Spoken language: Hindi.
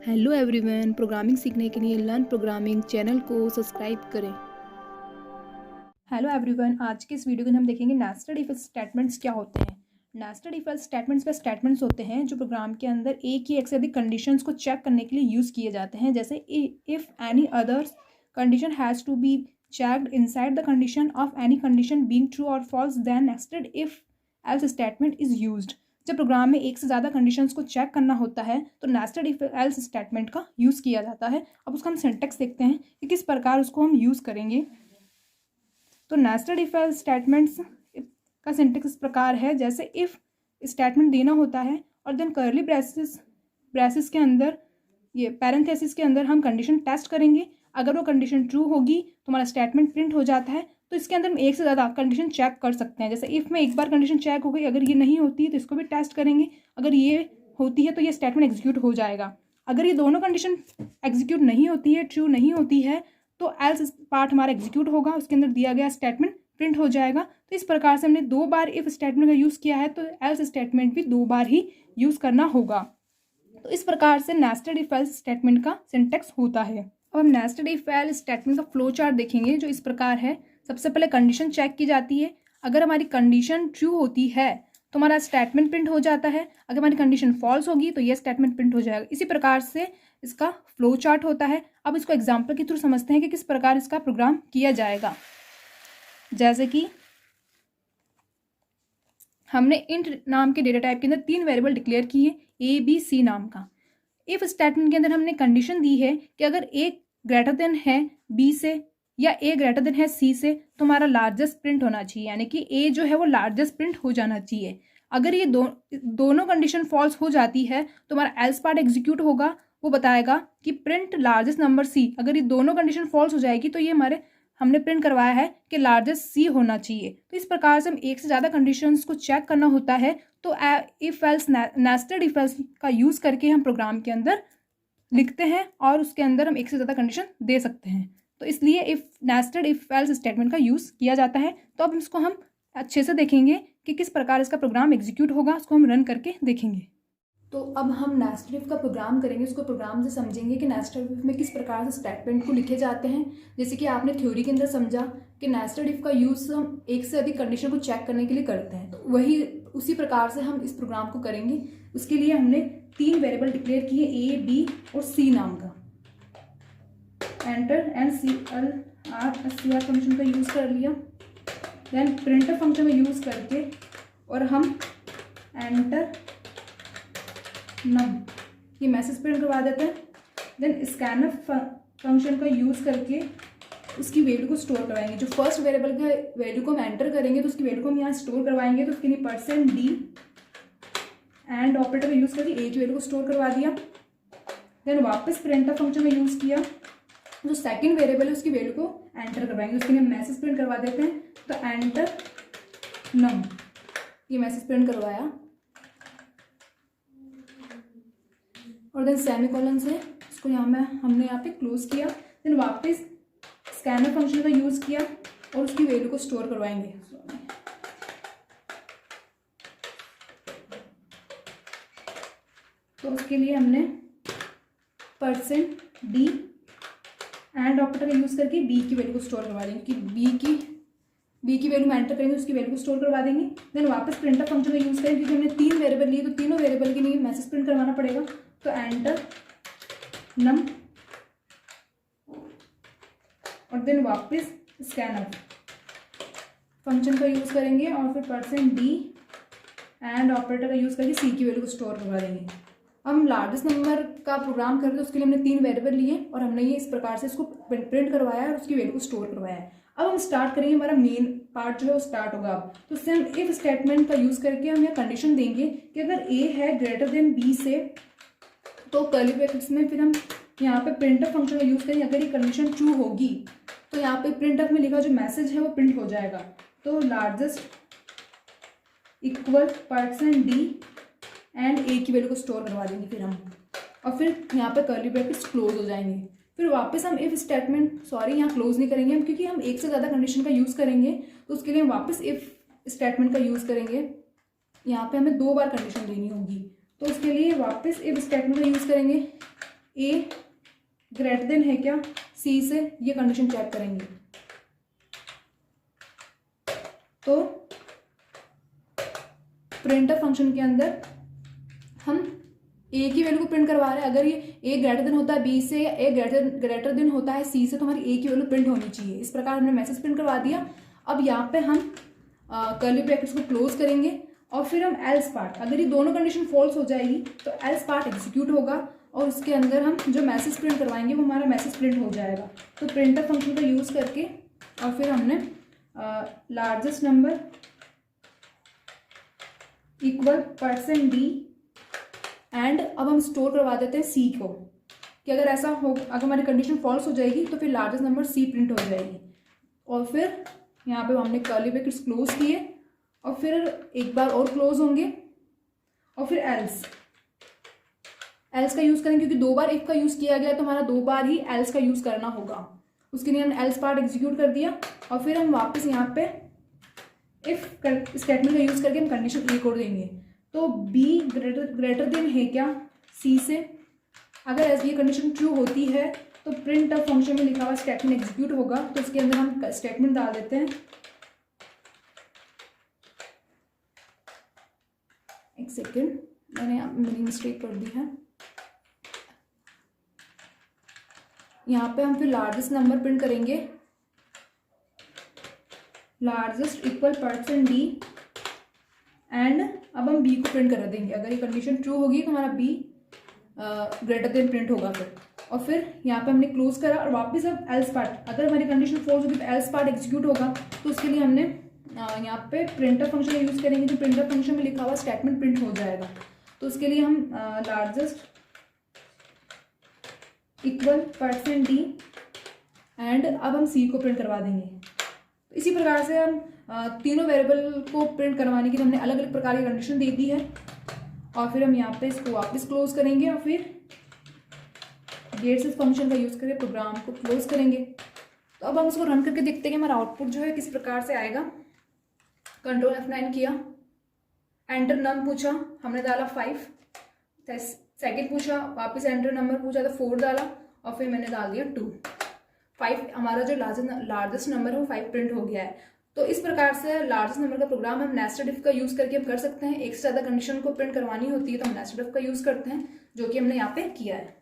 हेलो एवरीवन, प्रोग्रामिंग सीखने के लिए लर्न प्रोग्रामिंग चैनल को सब्सक्राइब करें। हेलो एवरीवन, आज के इस वीडियो में हम देखेंगे नेस्टेड इफ स्टेटमेंट्स क्या होते हैं। Nested if statements way statements होते हैं जो प्रोग्राम के अंदर एक या एक से अधिक कंडीशंस को चेक करने के लिए यूज़ किए जाते हैं। जैसे if any other condition has to be checked inside the condition of any condition being true और false, then nested if else statement is used. जब प्रोग्राम में एक से ज़्यादा कंडीशंस को चेक करना होता है तो नेस्टेड इफ एल्स स्टेटमेंट का यूज़ किया जाता है। अब उसका हम सिंटैक्स देखते हैं कि किस प्रकार उसको हम यूज़ करेंगे। तो नेस्टेड इफ एल्स स्टेटमेंट्स का सिंटैक्स इस प्रकार है, जैसे इफ़ स्टेटमेंट देना होता है और देन कर्ली ब्रेसेस के अंदर, ये पैरेंथेसिस के अंदर हम कंडीशन टेस्ट करेंगे। अगर वो कंडीशन ट्रू होगी तो हमारा स्टेटमेंट प्रिंट हो जाता है। तो इसके अंदर हम एक से ज़्यादा कंडीशन चेक कर सकते हैं। जैसे इफ़ में एक बार कंडीशन चेक हो गई, अगर ये नहीं होती है तो इसको भी टेस्ट करेंगे। अगर ये होती है तो ये स्टेटमेंट एग्जीक्यूट हो जाएगा। अगर ये दोनों कंडीशन एग्जीक्यूट नहीं होती है, ट्रू नहीं होती है, तो एल्स पार्ट हमारा एग्जीक्यूट होगा, उसके अंदर दिया गया स्टेटमेंट प्रिंट हो जाएगा। तो इस प्रकार से हमने 2 बार इफ स्टेटमेंट का यूज़ किया है, तो एल्स स्टेटमेंट भी 2 बार ही यूज़ करना होगा। तो इस प्रकार से नेस्टेड इफ एल्स स्टेटमेंट का सिंटैक्स होता है। अब हम नेस्टेड इफ एल्स स्टेटमेंट का फ्लो चार्ट देखेंगे, जो इस प्रकार है। सबसे पहले कंडीशन चेक की जाती है। अगर हमारी कंडीशन ट्रू होती है तो हमारा स्टेटमेंट प्रिंट हो जाता है। अगर हमारी कंडीशन फॉल्स होगी तो यह स्टेटमेंट प्रिंट हो जाएगा। इसी प्रकार से इसका फ्लो चार्ट होता है। अब इसको एग्जाम्पल के थ्रू समझते हैं कि किस प्रकार इसका प्रोग्राम किया जाएगा। जैसे कि हमने इंट नाम के डेटा टाइप के अंदर 3 वेरिएबल डिक्लेयर किए, ए बी सी नाम का। इफ स्टेटमेंट के अंदर हमने कंडीशन दी है कि अगर ए ग्रेटर देन है बी से या ए ग्रेटर देन है सी से, तो हमारा लार्जेस्ट प्रिंट होना चाहिए, यानी कि ए जो है वो लार्जेस्ट प्रिंट हो जाना चाहिए। अगर ये दोनों कंडीशन फॉल्स हो जाती है तो हमारा एल्स पार्ट एग्जीक्यूट होगा। वो बताएगा कि प्रिंट लार्जेस्ट नंबर सी। अगर ये दोनों कंडीशन फॉल्स हो जाएगी तो ये हमने प्रिंट करवाया है कि लार्जेस्ट सी होना चाहिए। तो इस प्रकार से हम एक से ज़्यादा कंडीशंस को चेक करना होता है। तो if else nested if else का यूज़ करके हम प्रोग्राम के अंदर लिखते हैं और उसके अंदर हम एक से ज़्यादा कंडीशन दे सकते हैं। तो इसलिए if nested if else statement का यूज़ किया जाता है। तो अब इसको हम अच्छे से देखेंगे कि किस प्रकार इसका प्रोग्राम एग्जीक्यूट होगा। उसको हम रन करके देखेंगे। तो अब हम नेस्टेड इफ का प्रोग्राम करेंगे। उसको प्रोग्राम से समझेंगे कि नेस्टेड इफ में किस प्रकार से स्टेटमेंट को लिखे जाते हैं। जैसे कि आपने थ्योरी के अंदर समझा कि नेस्टेड इफ का यूज़ हम एक से अधिक कंडीशन को चेक करने के लिए करते हैं, तो वही उसी प्रकार से हम इस प्रोग्राम को करेंगे। उसके लिए हमने 3 वेरिएबल डिक्लेयर किए, ए बी और सी नाम का। एंटर एंड CLR फंक्शन का यूज़ कर लिया। देन प्रिंटर फंक्शन का यूज़ करके और हम एंटर नम ये मैसेज प्रिंट करवा देते हैं। देन स्कैनफ फंक्शन का यूज़ करके उसकी वैल्यू को स्टोर करवाएंगे। जो फर्स्ट वेरिएबल का वैल्यू को हम एंटर करेंगे तो उसकी वैल्यू को हम यहाँ स्टोर करवाएंगे। तो उसके लिए %d एंड ऑपरेटर का यूज़ करके ए की वैल्यू को स्टोर करवा दिया। देन वापस प्रिंटर फंक्शन का यूज़ किया, जो सेकंड वेरिएबल है उसकी वैल्यू को एंटर करवाएंगे। उसके लिए मैसेज प्रिंट करवा देते हैं। तो एंटर नम ये मैसेज प्रिंट करवाया और देन सेमीकोलन से इसको हमने यहाँ पे क्लोज किया। देन वापस स्कैनर फंक्शन का यूज़ किया और उसकी वैल्यू को स्टोर करवाएंगे। तो उसके लिए हमने %d एंड ऑपरेटर का यूज़ करके बी की वैल्यू को स्टोर करवा देंगे कि बी की वैल्यू में एंटर करेंगे, उसकी वैल्यू को स्टोर करवा देंगे। देन वापस प्रिंटर फंक्शन का यूज़ करेंगे, क्योंकि हमने 3 वेरिएबल लिए तो तीनों वेरिएबल के लिए मैसेज प्रिंट करवाना पड़ेगा। तो एंटर नम और देन वापस स्कैनर फंक्शन का यूज़ करेंगे और फिर %d एंड ऑपरेटर का यूज़ करके सी की वैल्यू को स्टोर करवा देंगे। हम लार्जेस्ट नंबर का प्रोग्राम कर रहे थे, उसके लिए हमने 3 वेरिएबल लिए और हमने ये इस प्रकार से इसको प्रिंट करवाया और उसकी वैल्यू को स्टोर करवाया है। अब हम स्टार्ट करेंगे, हमारा मेन पार्ट जो है वो स्टार्ट होगा। अब तो उससे हम इफ स्टेटमेंट का यूज़ करके हम यह कंडीशन देंगे कि अगर ए है ग्रेटर देन बी से, तो कर्ली ब्रैकेट्स में फिर हम यहाँ पे प्रिंटफ फंक्शन का यूज़ करेंगे। अगर ये कंडीशन ट्रू होगी तो यहाँ पे प्रिंटफ में लिखा जो मैसेज है वो प्रिंट हो जाएगा। तो लार्जेस्ट इक्वल %d एंड ए की वैल्यू को स्टोर करवा देंगे फिर हम, और फिर यहाँ पे कर्ली ब्रैकेट्स क्लोज हो जाएंगे। फिर वापस हम इफ स्टेटमेंट, यहाँ क्लोज नहीं करेंगे हम, क्योंकि हम एक से ज़्यादा कंडीशन का यूज़ करेंगे। तो उसके लिए हम वापस इफ स्टेटमेंट का यूज़ करेंगे। यहाँ पे हमें 2 बार कंडीशन देनी होगी। तो उसके लिए वापस इफ स्टेटमेंट का यूज़ करेंगे। ए ग्रेटर देन है क्या सी से, ये कंडीशन चेक करेंगे। तो प्रिंटफ फंक्शन के अंदर हम ए की वैल्यू को प्रिंट करवा रहे हैं। अगर ये ए ग्रेटर देन होता है बी से या ए ग्रेटर देन होता है सी से, तो हमारी ए की वैल्यू प्रिंट होनी चाहिए। इस प्रकार हमने मैसेज प्रिंट करवा दिया। अब यहाँ पे हम कर्ली ब्रैकेट्स को क्लोज करेंगे और फिर हम एल्स पार्ट, अगर ये दोनों कंडीशन फॉल्स हो जाएगी तो एल्स पार्ट एग्जीक्यूट होगा और उसके अंदर हम जो मैसेज प्रिंट करवाएंगे वो हमारा मैसेज प्रिंट हो जाएगा। तो प्रिंटफ फंक्शन का यूज़ करके और फिर हमने largest number equal %d and अब हम स्टोर करवा देते हैं सी को, कि अगर ऐसा हो, अगर हमारी कंडीशन फॉल्स हो जाएगी तो फिर लार्जेस्ट नंबर सी प्रिंट हो जाएगी। और फिर यहाँ पे हमने कर्ली ब्रैकेट्स क्लोज किए और फिर एक बार और क्लोज होंगे और फिर एल्स का यूज़ करेंगे, क्योंकि 2 बार इफ का यूज़ किया गया तो हमारा 2 बार ही एल्स का यूज़ करना होगा। उसके लिए हमने एल्स पार्ट एग्जीक्यूट कर दिया और फिर हम वापस यहाँ पे इफ स्टेटमेंट का यूज़ करके हम कंडीशन ए को देंगे। तो बी ग्रेटर देन है क्या सी से, अगर ये कंडीशन ट्रू होती है तो प्रिंट ऑफ फंक्शन में लिखा हुआ स्टेटमेंट एग्जीक्यूट होगा। तो इसके अंदर हम स्टेटमेंट डाल देते हैं, एक सेकेंड, मैंने मेरी मिस्टेक कर दी है। यहाँ पे हम फिर लार्जेस्ट नंबर प्रिंट करेंगे, लार्जेस्ट इक्वल %d एंड अब हम बी को प्रिंट कर देंगे। अगर ये कंडीशन ट्रू होगी तो हमारा बी ग्रेटर देन प्रिंट होगा फिर। और फिर यहाँ पे हमने क्लोज करा और वापस अब एल्स पार्ट, अगर हमारी कंडीशन फॉल्स होगी तो एल्स पार्ट एग्जीक्यूट होगा। तो उसके लिए हमने यहाँ पे प्रिंटफ फंक्शन का यूज़ करेंगे, जो प्रिंटफ फंक्शन में लिखा हुआ स्टेटमेंट प्रिंट हो जाएगा। तो उसके लिए हम लार्जेस्ट इक्वल %d एंड अब हम सी को प्रिंट करवा देंगे। इसी प्रकार से हम तीनों वेरिएबल को प्रिंट करवाने के लिए हमने अलग अलग प्रकार की कंडीशन दे दी है। और फिर हम यहाँ पे इसको वापस क्लोज करेंगे और फिर गेट्स फंक्शन का यूज़ करके प्रोग्राम को क्लोज करेंगे। तो अब हम इसको रन करके देखते हैं कि हमारा आउटपुट जो है किस प्रकार से आएगा। कंट्रोल F9 किया, एंटर नम पूछा, हमने डाला 5, सेकेंड पूछा, वापस एंटर नंबर पूछा तो 4 डाला और फिर मैंने डाल दिया 2। 5 हमारा जो लार्जेस्ट नंबर है वो 5 प्रिंट हो गया है। तो इस प्रकार से लार्जेस्ट नंबर का प्रोग्राम हम नेस्टेड इफ का यूज़ करके हम कर सकते हैं। एक से ज़्यादा कंडीशन को प्रिंट करवानी होती है तो हम नेस्टेड इफ का यूज़ करते हैं, जो कि हमने यहाँ पे किया है।